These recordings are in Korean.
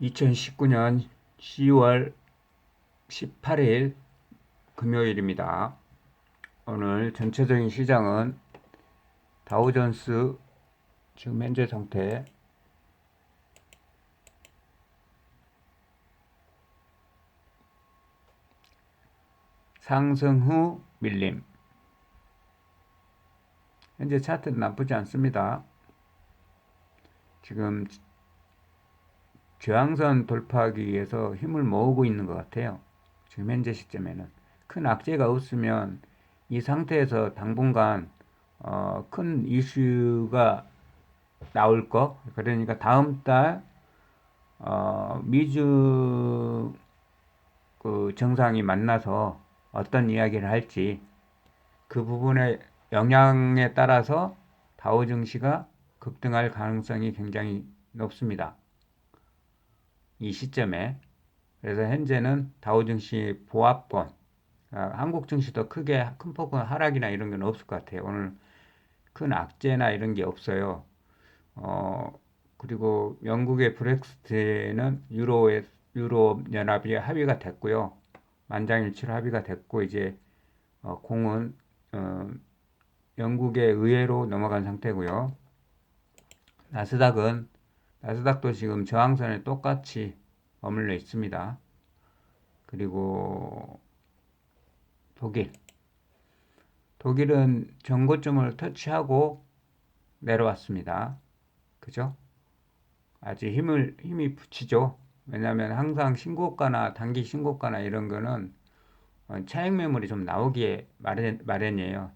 2019년 10월 18일 금요일입니다. 오늘 전체적인 시장은 다우존스 지금 현재 상태 상승 후 밀림. 현재 차트는 나쁘지 않습니다. 지금 저항선 돌파하기 위해서 힘을 모으고 있는 것 같아요. 지금 현재 시점에는 큰 악재가 없으면 이 상태에서 당분간 큰 이슈가 나올 거. 그러니까 다음 달 미주 그 정상이 만나서 어떤 이야기를 할지 그 부분의 영향에 따라서 다우 증시가 급등할 가능성이 굉장히 높습니다. 이 시점에. 그래서 현재는 다우 증시 보합권, 한국 증시도 크게 큰 폭은 하락이나 이런 건 없을 것 같아요. 오늘 큰 악재나 이런 게 없어요. 그리고 영국의 브렉시트는 유럽 연합이 합의가 됐고요. 만장일치로 합의가 됐고 이제 공은 영국의 의회로 넘어간 상태고요. 나스닥도 지금 저항선에 똑같이 머물러 있습니다. 그리고 독일은 전고점을 터치하고 내려왔습니다. 그죠? 아직 힘이 붙이죠. 왜냐하면 항상 신고가나 단기 신고가나 이런 거는 차익 매물이 좀 나오기에 마련이에요.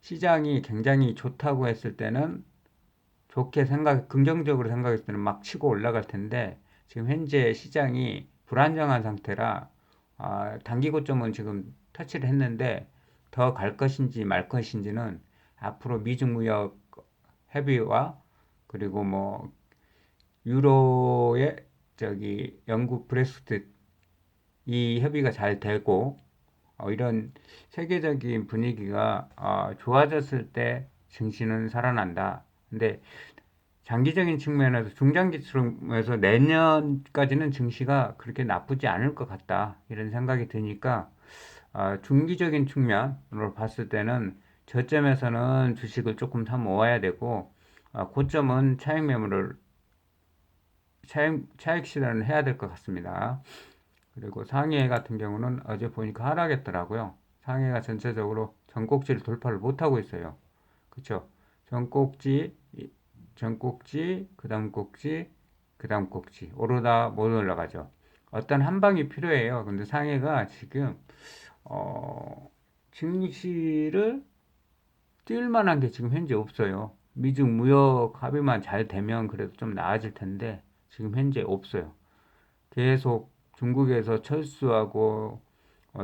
시장이 굉장히 좋다고 했을 때는 긍정적으로 생각했을 때는 막 치고 올라갈 텐데 지금 현재 시장이 불안정한 상태라 단기 고점은 지금 터치를 했는데 더 갈 것인지 말 것인지는 앞으로 미중 무역 협의와 그리고 뭐 유로의 영국 브렉시트 이 협의가 잘 되고 이런 세계적인 분위기가 좋아졌을 때 증시는 살아난다. 근데 장기적인 측면에서 중장기 측면에서 내년까지는 증시가 그렇게 나쁘지 않을 것 같다. 이런 생각이 드니까 중기적인 측면으로 봤을 때는 저점에서는 주식을 조금 사 모아야 되고 고점은 차익 실현을 해야 될 것 같습니다. 그리고 상해 같은 경우는 어제 보니까 하락했더라고요. 상해가 전체적으로 전꼭지를 돌파를 못하고 있어요. 그쵸? 전꼭지, 그 다음 꼭지, 그 다음 꼭지. 오르다 못 올라가죠. 어떤 한 방이 필요해요. 근데 상해가 지금, 증시를 뛸 만한 게 지금 현재 없어요. 미중 무역 합의만 잘 되면 그래도 좀 나아질 텐데, 지금 현재 없어요. 계속 중국에서 철수하고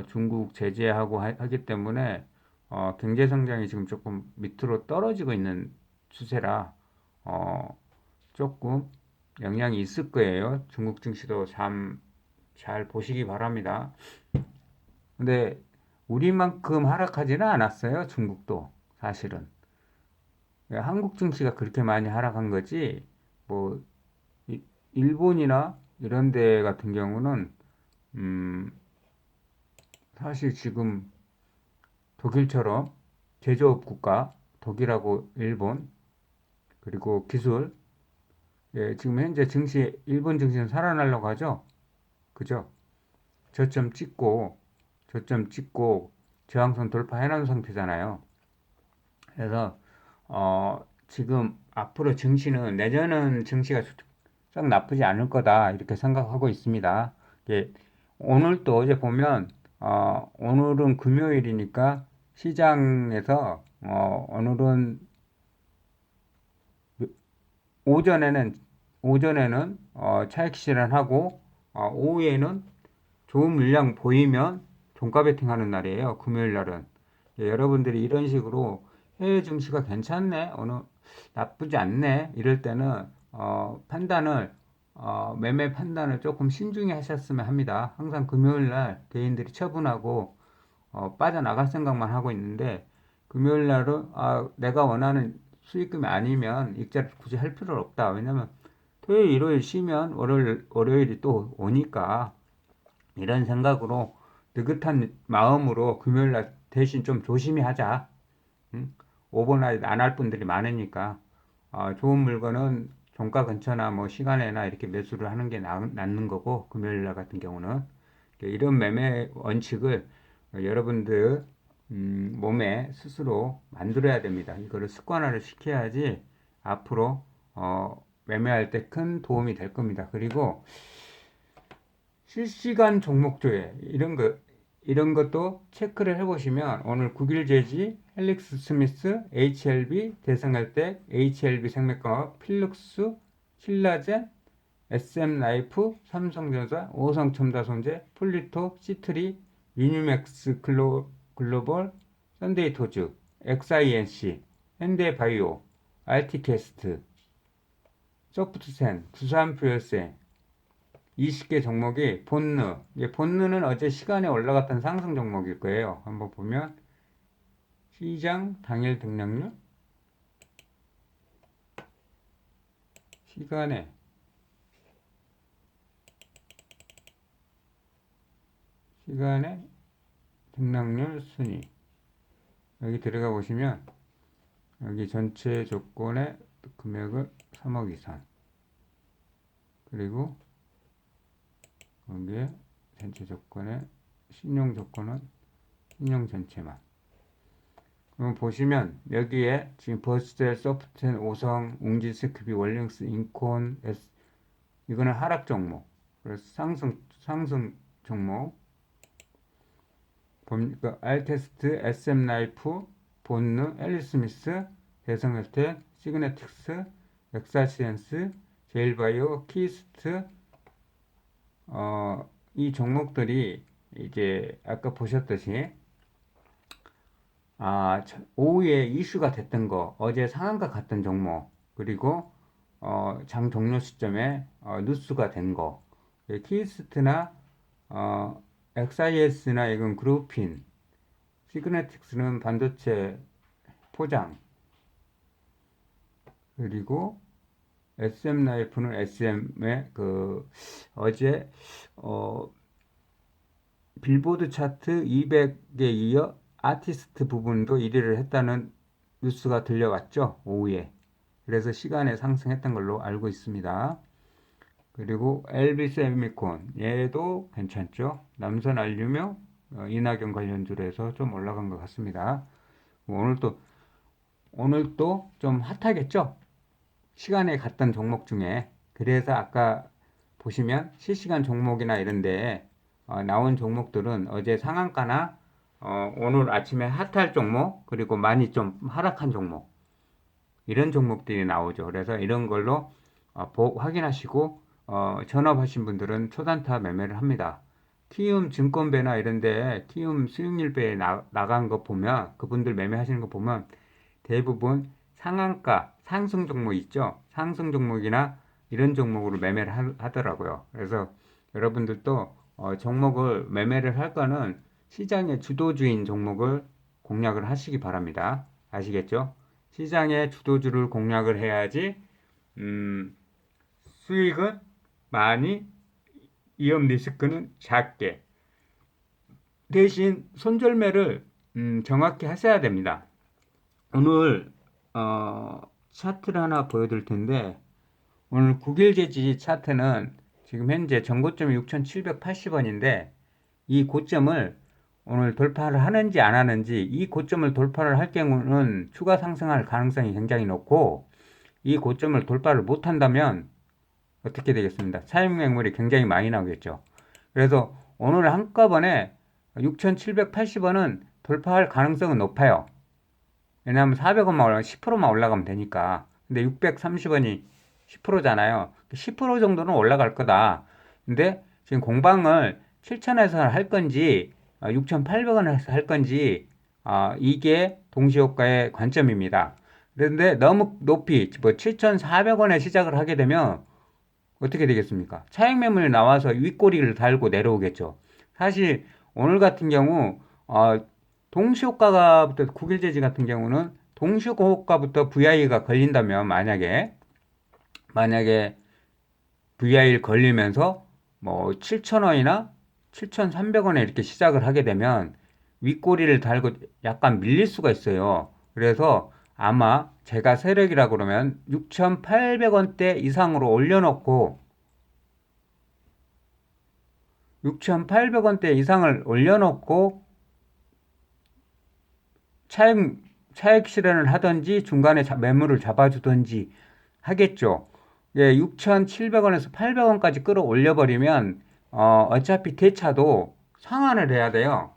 중국 제재하고 하기 때문에 경제 성장이 지금 조금 밑으로 떨어지고 있는 추세라 어, 조금 영향이 있을 거예요. 중국 증시도 참 잘 보시기 바랍니다. 근데 우리만큼 하락하지는 않았어요. 중국도 사실은 한국 증시가 그렇게 많이 하락한 거지 뭐 일본이나 이런 데 같은 경우는 음, 사실 지금 독일처럼 제조업 국가, 독일하고 일본, 그리고 기술, 예, 지금 현재 일본 증시는 살아나려고 하죠. 그죠? 저점 찍고, 저점 찍고, 저항선 돌파해놓은 상태잖아요. 그래서, 지금 앞으로 내년은 증시가 썩 나쁘지 않을 거다, 이렇게 생각하고 있습니다. 예, 오늘도 어제 보면, 오늘은 금요일이니까 시장에서, 오늘은 오전에는, 차익 실현하고, 오후에는 좋은 물량 보이면 종가 베팅하는 날이에요. 금요일 날은. 예, 여러분들이 이런 식으로 해외 증시가 괜찮네, 나쁘지 않네, 이럴 때는, 매매 판단을 조금 신중히 하셨으면 합니다. 항상 금요일 날 개인들이 처분하고, 빠져나갈 생각만 하고 있는데, 금요일 날은, 내가 원하는 수익금이 아니면 익절을 굳이 할 필요는 없다. 왜냐면 토요일, 일요일 쉬면 월요일이 또 오니까 이런 생각으로 느긋한 마음으로 금요일 날 대신 좀 조심히 하자. 응? 오버나잇 안 할 분들이 많으니까 좋은 물건은 종가 근처나 뭐 시간에나 이렇게 매수를 하는 게 낫는 거고 금요일 날 같은 경우는 이런 매매 원칙을 여러분들 몸에 스스로 만들어야 됩니다. 이거를 습관화를 시켜야지 앞으로 매매할 때 큰 도움이 될 겁니다. 그리고 실시간 종목 조회 이런 것도 체크를 해보시면 오늘 국일제지, 헬릭스 스미스, HLB, 대성혈대, HLB 생명과학, 필룩스, 신라젠, SM 라이프, 삼성전자, 오성첨다손재, 플리토, 시트리, 유니맥스 글로벌, 썬데이토즈, XINC, 현대바이오, RT캐스트, 소프트센, 두산퓨얼센 20개 종목이 본느. 본느는 어제 시간에 올라갔던 상승 종목일 거예요. 한번 보면 시장 당일 등락률, 시간에 등락률 순위. 여기 들어가 보시면 여기 전체 조건의 금액을 3억 이상. 그리고 여기에 전체 조건의 신용 조건은 신용 전체만. 그럼 보시면 여기에 지금 버스텔, 소프트텐, 오성, 웅진스크비, 월링스, 인콘, 이거는 하락 종목. 그래서 상승 종목. 보니까 알테스트, SM라이프, 본느, 앨리스미스, 대성혈텐, 시그네틱스, 엑사시엔스, 제일바이오, 키스트, 이 종목들이 이제 아까 보셨듯이 오후에 이슈가 됐던 거, 어제 상한가 갔던 종목, 그리고 장 종료 시점에 뉴스가 된 거, 키스트나 XIS나 이건 그룹핀, 시그네틱스는 반도체 포장, 그리고 SM라이프는 SM의 어제 빌보드 차트 200에 이어 아티스트 부분도 1위를 했다는 뉴스가 들려왔죠, 오후에. 그래서 시간에 상승했던 걸로 알고 있습니다. 그리고 LB세미콘 얘도 괜찮죠. 남선 알루미늄 이낙연 관련주로 해서 좀 올라간 것 같습니다. 오늘 또 좀 핫하겠죠. 시간에 갔던 종목 중에. 그래서 아까 보시면 실시간 종목이나 이런데 나온 종목들은 어제 상한가나 오늘 아침에 핫할 종목, 그리고 많이 좀 하락한 종목, 이런 종목들이 나오죠. 그래서 이런 걸로 확인하시고 전업하신 분들은 초단타 매매를 합니다. 키움 증권배나 이런데 키움 수익률배에 나간 거 보면, 그분들 매매하시는 거 보면 대부분 상한가 상승 종목 있죠. 상승 종목이나 이런 종목으로 매매를 하더라고요. 그래서 여러분들도 종목을 매매를 할 거는 시장의 주도주인 종목을 공략을 하시기 바랍니다. 아시겠죠? 시장의 주도주를 공략을 해야지 수익은 많이, 위험 리스크는 작게. 대신 손절매를 정확히 하셔야 됩니다. 오늘 차트를 하나 보여드릴 텐데, 오늘 국일제지 차트는 지금 현재 전고점이 6,780원인데 이 고점을 오늘 돌파를 하는지 안 하는지, 이 고점을 돌파를 할 경우는 추가 상승할 가능성이 굉장히 높고, 이 고점을 돌파를 못 한다면 어떻게 되겠습니다? 차익 매물이 굉장히 많이 나오겠죠. 그래서 오늘 한꺼번에 6,780원은 돌파할 가능성은 높아요. 왜냐하면 400원만 올라가면 10%만 올라가면 되니까. 근데 630원이 10%잖아요. 10% 정도는 올라갈 거다. 근데 지금 공방을 7,000원에서 할 건지 6,800원에서 할 건지 이게 동시효과의 관점입니다. 그런데 너무 높이 7,400원에 시작을 하게 되면 어떻게 되겠습니까? 차익 매물이 나와서 윗꼬리를 달고 내려오겠죠. 사실 오늘 같은 경우 동시효과부터 국일제지 같은 경우는 동시효과부터 VI가 걸린다면, 만약에 VIL 걸리면서 뭐 7,000원이나 7,300원에 이렇게 시작을 하게 되면 윗꼬리를 달고 약간 밀릴 수가 있어요. 그래서 아마 제가 세력이라 그러면 6,800원대 이상으로 올려놓고 6,800원대 이상을 올려놓고 차익 실현을 하든지 중간에 매물을 잡아주든지 하겠죠. 예, 6,700원에서 800원까지 끌어올려 버리면 어차피 대차도 상환을 해야 돼요.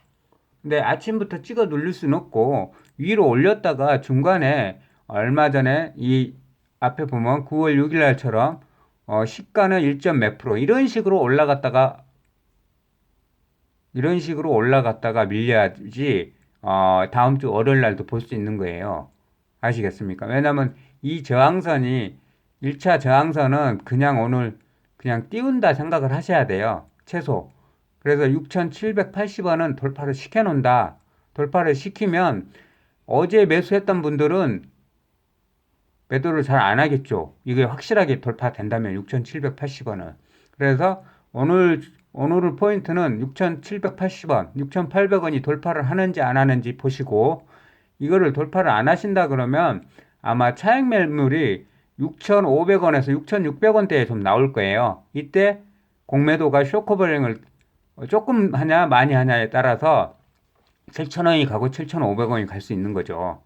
근데 아침부터 찍어 누를 수는 없고 위로 올렸다가 중간에 얼마 전에 이 앞에 보면 9월 6일 날처럼 시가는 1점 몇 프로 이런 식으로 올라갔다가 밀려야지 다음 주 월요일 날도 볼 수 있는 거예요. 아시겠습니까? 왜냐면 이 저항선이 1차 저항선은 그냥 오늘 그냥 띄운다 생각을 하셔야 돼요. 최소. 그래서 6,780원은 돌파를 시켜놓는다. 돌파를 시키면 어제 매수했던 분들은 매도를 잘 안 하겠죠. 이게 확실하게 돌파된다면 6,780원은. 그래서 오늘 포인트는 6,780원, 6,800원이 돌파를 하는지 안 하는지 보시고 이거를 돌파를 안 하신다 그러면 아마 차익 매물이 6,500원에서 6,600원대에 좀 나올 거예요. 이때 공매도가 쇼커버링을 조금 하냐 많이 하냐에 따라서 7,000원이 가고 7,500원이 갈 수 있는 거죠.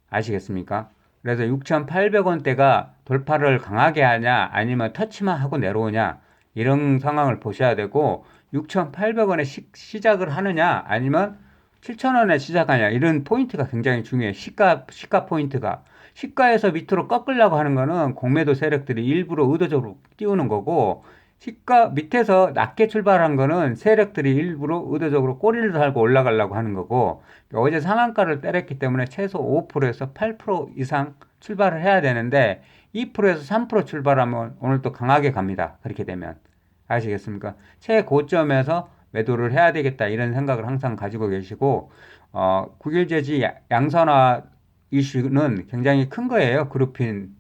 아시겠습니까? 그래서 6,800원대가 돌파를 강하게 하냐 아니면 터치만 하고 내려오냐 이런 상황을 보셔야 되고 6,800원에 시작을 하느냐 아니면 7,000원에 시작하냐 이런 포인트가 굉장히 중요해요. 시가 포인트가. 시가에서 밑으로 꺾으려고 하는 거는 공매도 세력들이 일부러 의도적으로 띄우는 거고 시가 밑에서 낮게 출발한 거는 세력들이 일부러 의도적으로 꼬리를 달고 올라가려고 하는 거고 어제 상한가를 때렸기 때문에 최소 5%에서 8% 이상 출발을 해야 되는데 2%에서 3% 출발하면 오늘 또 강하게 갑니다. 그렇게 되면 아시겠습니까? 최고점에서 매도를 해야 되겠다 이런 생각을 항상 가지고 계시고 9일 제지 양선화 이슈는 굉장히 큰 거예요. 그룹핀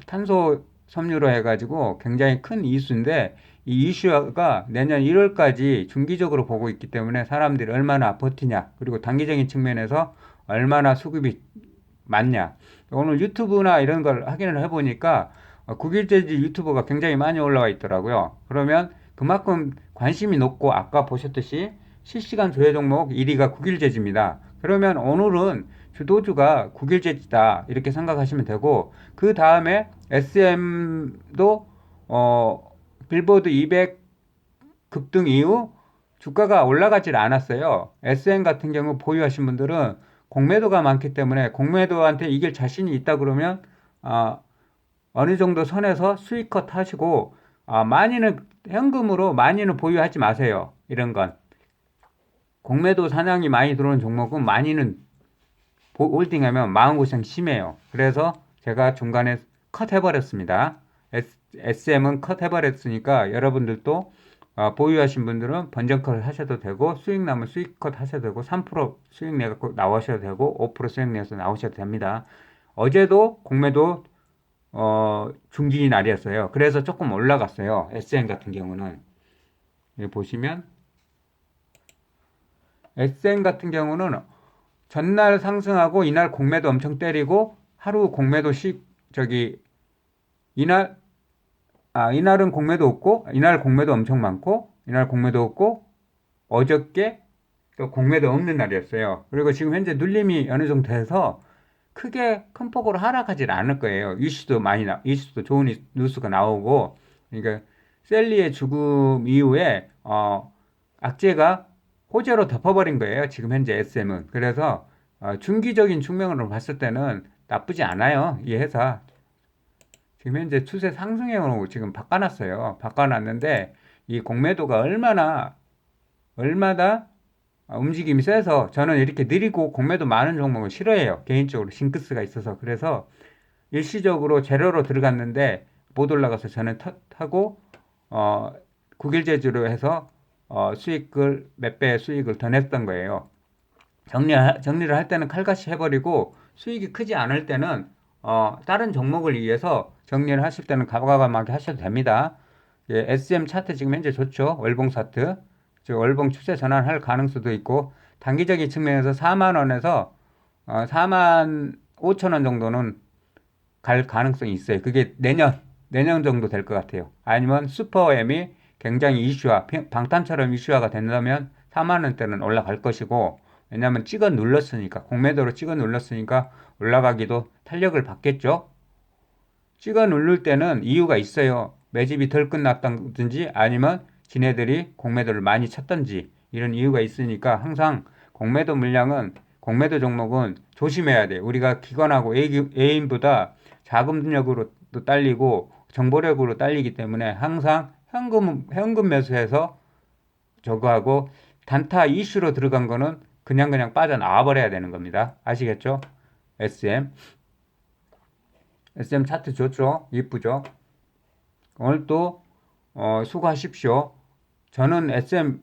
탄소 섬유로 해가지고 굉장히 큰 이슈인데 이 이슈가 내년 1월까지 중기적으로 보고 있기 때문에 사람들이 얼마나 버티냐 그리고 단기적인 측면에서 얼마나 수급이 많냐 오늘 유튜브나 이런 걸 확인을 해보니까 9일째지 유튜버가 굉장히 많이 올라와 있더라고요. 그러면 그만큼 관심이 높고 아까 보셨듯이 실시간 조회 종목 1위가 9일째지입니다. 그러면 오늘은 주도주가 9일째지다 이렇게 생각하시면 되고 그 다음에 SM도 빌보드 200 급등 이후 주가가 올라가질 않았어요. SM 같은 경우 보유하신 분들은 공매도가 많기 때문에 공매도한테 이길 자신이 있다 그러면 어느 정도 선에서 수익컷 하시고 많이는 현금으로 많이는 보유하지 마세요. 이런 건 공매도 사냥이 많이 들어오는 종목은 많이는 홀딩하면 마음고생 심해요. 그래서 제가 중간에 컷 해버렸습니다. SM은 컷 해버렸으니까 여러분들도 보유하신 분들은 번정컷을 하셔도 되고 수익 나면 수익컷 하셔도 되고 3% 수익 내갖고 나오셔도 되고 5% 수익 내서 나오셔도 됩니다. 어제도 공매도 중진이 날이었어요. 그래서 조금 올라갔어요. SM 같은 경우는 여기 보시면 SM 같은 경우는 전날 상승하고 이날 공매도 엄청 때리고 하루 공매도 이날은 공매도 없고 이날 공매도 엄청 많고 이날 공매도 없고 어저께 또 공매도 없는 날이었어요. 그리고 지금 현재 눌림이 어느 정도 돼서 크게 큰 폭으로 하락하지 않을 거예요. 이슈도 좋은 뉴스가 나오고 그러니까 셀리의 죽음 이후에 악재가 호재로 덮어버린 거예요. 지금 현재 SM은. 그래서 중기적인 측면으로 봤을 때는 나쁘지 않아요. 이 회사. 지금 현재 추세 상승형으로 지금 바꿔놨어요. 바꿔놨는데 이 공매도가 얼마나 움직임이 세서 저는 이렇게 느리고 공매도 많은 종목을 싫어해요. 개인적으로 징크스가 있어서. 그래서 일시적으로 재료로 들어갔는데 못 올라가서 저는 타고 9일 제주로 해서 수익을 몇 배의 수익을 더 냈던 거예요. 정리를 할 때는 칼같이 해버리고 수익이 크지 않을 때는 다른 종목을 위해서 정리를 하실 때는 과감하게 하셔도 됩니다. 예, SM 차트 지금 현재 좋죠. 월봉 차트. 즉 월봉 추세 전환할 가능성도 있고 단기적인 측면에서 4만 원에서 4만 5천 원 정도는 갈 가능성이 있어요. 그게 내년 정도 될 것 같아요. 아니면 슈퍼엠이 굉장히 이슈화, 방탄처럼 이슈화가 된다면 4만 원대는 올라갈 것이고, 왜냐하면 찍어 눌렀으니까, 공매도로 찍어 눌렀으니까 올라가기도 탄력을 받겠죠. 찍어 누를 때는 이유가 있어요. 매집이 덜 끝났다든지 아니면 지네들이 공매도를 많이 쳤던지 이런 이유가 있으니까 항상 공매도 종목은 조심해야 돼요. 우리가 기관하고 A인보다 자금력으로도 딸리고 정보력으로 딸리기 때문에 항상 현금 매수해서 저거 하고 단타 이슈로 들어간 거는 그냥 빠져나와 버려야 되는 겁니다. 아시겠죠? SM 차트 좋죠? 이쁘죠? 오늘 또 수고하십시오. 저는 SM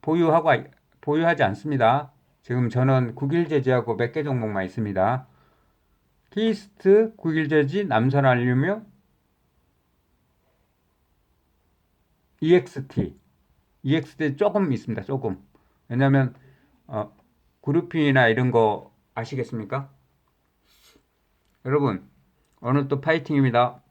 보유하지 않습니다. 지금 저는 국일제지하고 몇 개 종목만 있습니다. 키스트, 국일제지, 남선알루미늄, EXT 조금 있습니다. 조금. 왜냐면 그룹이나 이런 거 아시겠습니까? 여러분 오늘 또 파이팅입니다.